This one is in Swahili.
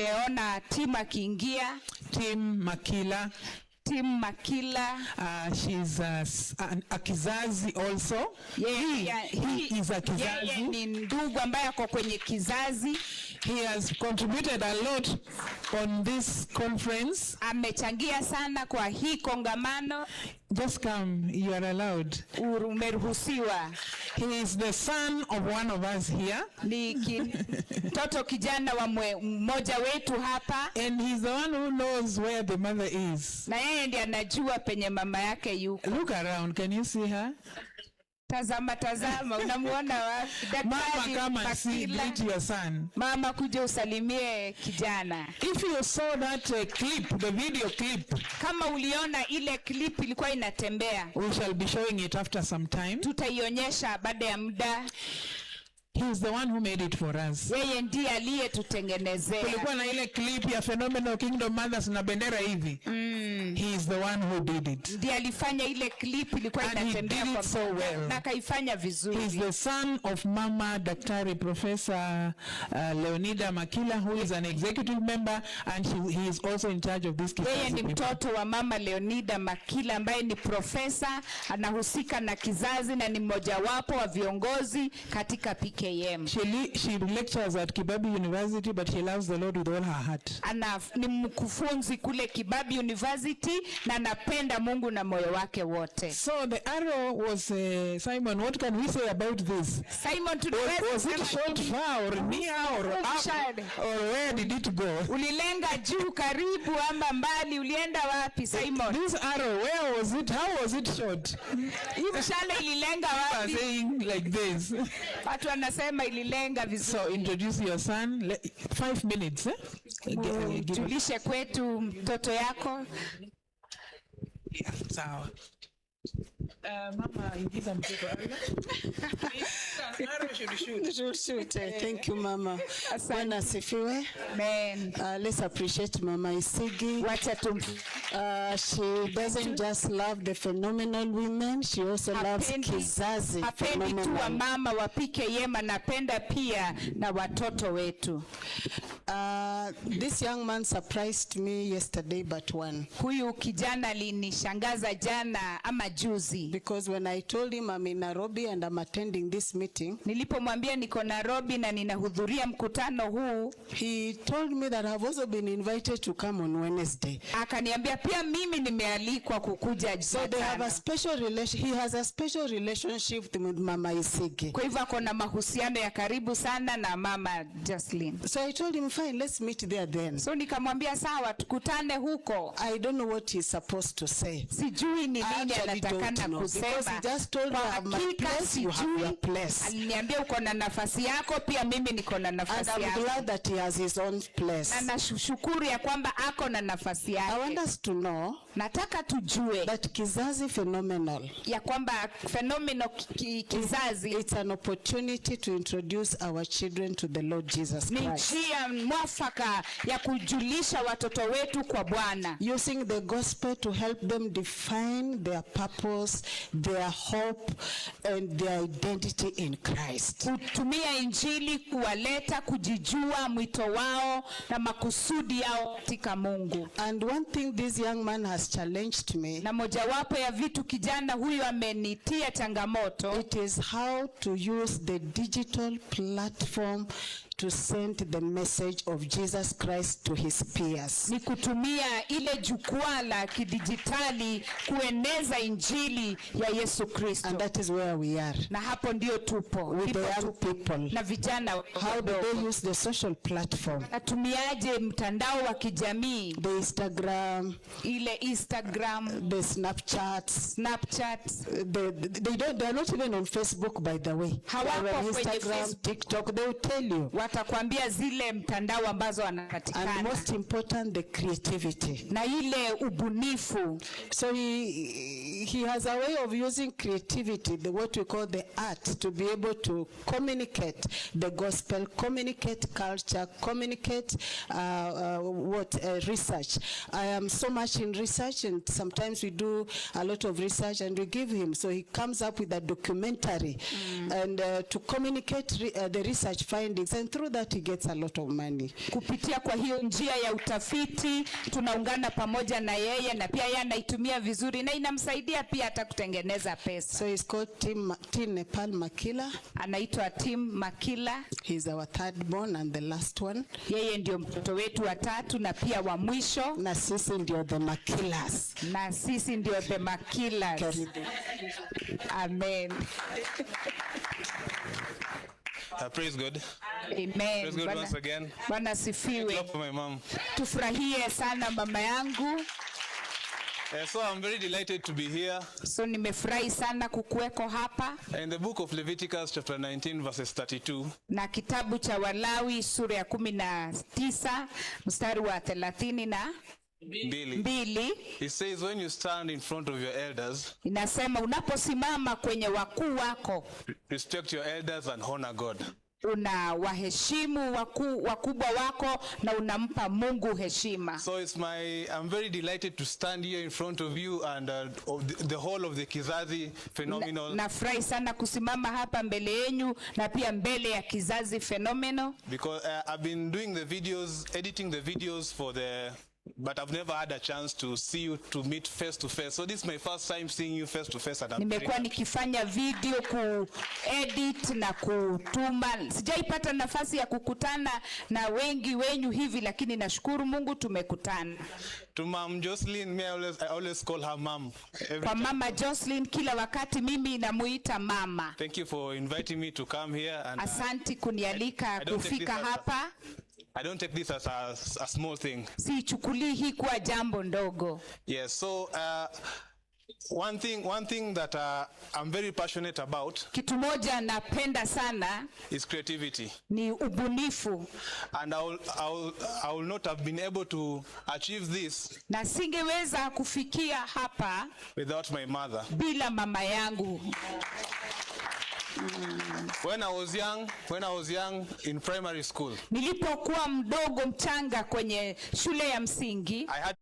nimeona Tim akiingia. Tim Makila. Tim Makila. She's a kizazi also. He is a kizazi. Yeye ni ndugu ambaye ako kwenye kizazi. He has contributed a lot on this conference. Amechangia sana kwa hii kongamano. Just come, you are allowed. Umeruhusiwa. He is the son of one of us here. Ni mtoto kijana wa mmoja wetu hapa. And he's the one who knows where the mother is. Na yeye ndiye anajua penye mama yake yuko. Look around, can you see her? Tazama, unamuona wapi? Mama, come and see, greet your son. Mama, kuja usalimie kijana. If you saw that clip, the video clip, kama uliona ile clip ilikuwa inatembea, we shall be showing it after some time. Tutaionyesha baada ya muda. He is the one who made it for us. Yeye ndiye aliyetutengenezea. Kulikuwa na ile clip ya Phenomenal Kingdom Mothers na bendera hivi. He is the one who did it. Ndiye alifanya ile clip ilikuwa inatembea kwa so well. Na kaifanya vizuri. He is the son of Mama Daktari Professor Leonida Makila, who is an executive member, and he is also in charge of this kizazi. Yeye ni mtoto wa Mama Leonida Makila ambaye ni profesa, anahusika na kizazi na ni mmojawapo wa viongozi katika PKM. She lectures at Kibabi University, but she loves the Lord with all her heart. Ni mkufunzi kule Kibabi University na anapenda Mungu na moyo wake wote. So the arrow was Simon, what can we say about this? Simon, was it shot far or near or up, or where did it go? Ulilenga juu, karibu ama mbali? Ulienda wapi Simon? This arrow, where was it? How was it shot? Hii mshale ililenga wapi? Saying like this. Watu wanasema ililenga vizuri. So introduce your son. 5 minutes. Tulishe kwetu mtoto yako. Yeah, sawa. Mama, ingiza mtoto shoot. Thank you, Mama. Bwana asifiwe. Amen. Let's appreciate Mama Isigi. She doesn't just love the phenomenal women, she also loves kizazi. Hapendi tu wa mama wa PKM, anapenda pia na watoto wetu. This young man surprised me yesterday but one. Huyu kijana alinishangaza jana ama juzi. Because when I told him I'm in Nairobi and I'm attending this meeting, nilipomwambia niko Nairobi na ninahudhuria mkutano huu, he told me that I've also been invited to come on Wednesday. Akaniambia pia mimi nimealikwa kukuja Jumatano. So they have a special relation. He has a special relationship with Mama Isigi. Kwa hivyo ako na mahusiano ya karibu sana na Mama Jocelyn. So I told him fine, let's meet there then. So nikamwambia sawa, tukutane huko. I don't know what he's supposed to say. Sijui ni nini anatakana kusema. Because he just told me I have my place, you have your place. Aliniambia uko na nafasi yako, pia mimi niko na nafasi yangu. And I'm glad that he has his own place. Na nashukuru ya kwamba ako na nafasi yake. I want us to know, nataka tujue, that kizazi phenomenal, ya kwamba phenomenal kizazi, it's an opportunity to introduce our children to the Lord Jesus Christ. Ni njia mwafaka ya kujulisha watoto wetu kwa Bwana. Using the gospel to help them define their purpose, their hope and their identity in Christ. Kutumia injili kuwaleta kujijua mwito wao na makusudi yao katika Mungu. And one thing this young man has challenged me, na mojawapo ya vitu kijana huyu amenitia changamoto, it is how to use the digital platform to send the message of Jesus Christ to his peers. Ni kutumia ile jukwaa la kidijitali kueneza injili ya Yesu Kristo. And that is where we are. Na hapo ndio tupo. With the young people. Na vijana. How do they use the social platform? Natumiaje mtandao wa kijamii? The Instagram. Ile Instagram. The Snapchat. They are not even on Facebook, by the way. Hawapo Instagram, TikTok, they will tell you. Watakwambia zile mtandao ambazo wanapatikana. And most important, the creativity. Na ile ubunifu. So he he has a way of using creativity, what we call the art, to be able to communicate the gospel, communicate culture, communicate research. I am so much in research, and sometimes we do a lot of research and we give him, so he comes up with a documentary and to communicate the research findings, and through that he gets a lot of money. Kupitia kwa hiyo njia ya utafiti tunaungana pamoja na yeye, na pia yeye anaitumia vizuri na inamsaidia pia hata kutengeneza pesa. So he's called Tim Nepal Makila. Anaitwa Tim Makila. He's our third born and the last one. Yeye ndio mtoto wetu wa tatu na pia wa mwisho. Na sisi ndio the Makilas. Na sisi ndio the Makilas. Amen. Praise God. Amen. Praise God once again. Bwana sifiwe. Clap for my mom. Tufurahie sana mama yangu. So I'm very delighted to be here. So nimefurahi sana kukuweko hapa. In the book of Leviticus chapter 19 verses 32. Na kitabu cha Walawi sura ya 19 mstari wa 32. It says when you stand in front of your elders, inasema unaposimama kwenye wakuu wako, respect your elders and honor God. Una waheshimu wakubwa wako na unampa Mungu heshima. So I'm very delighted to stand here in front of you and the whole of the Kizazi Phenomenal. Nafurahi sana kusimama hapa mbele yenu na pia mbele ya Kizazi Phenomenal. Because I've been doing the videos, editing the videos but I've never had a chance to see you, to meet face to face. So this is my first time seeing you face to face. Nimekuwa nikifanya video, edit na kutuma. Sijaipata nafasi ya kukutana na wengi wenyu hivi, lakini nashukuru Mungu tumekutana. To Mom Jocelyn, I always call her mom. Kwa Mama Jocelyn kila wakati mimi namuita mama. Thank you for inviting me to come here. And asanti kunialika kufika hapa. I don't take this as a small thing. Si chukuli hii kwa jambo ndogo. Yes, so one thing that I'm very passionate about, kitu moja napenda sana, is creativity. Ni ubunifu. And I will not have been able to achieve this. Na singeweza kufikia hapa without my mother. Bila mama yangu. When I was young in primary school, nilipokuwa mdogo mchanga kwenye shule ya msingi, I had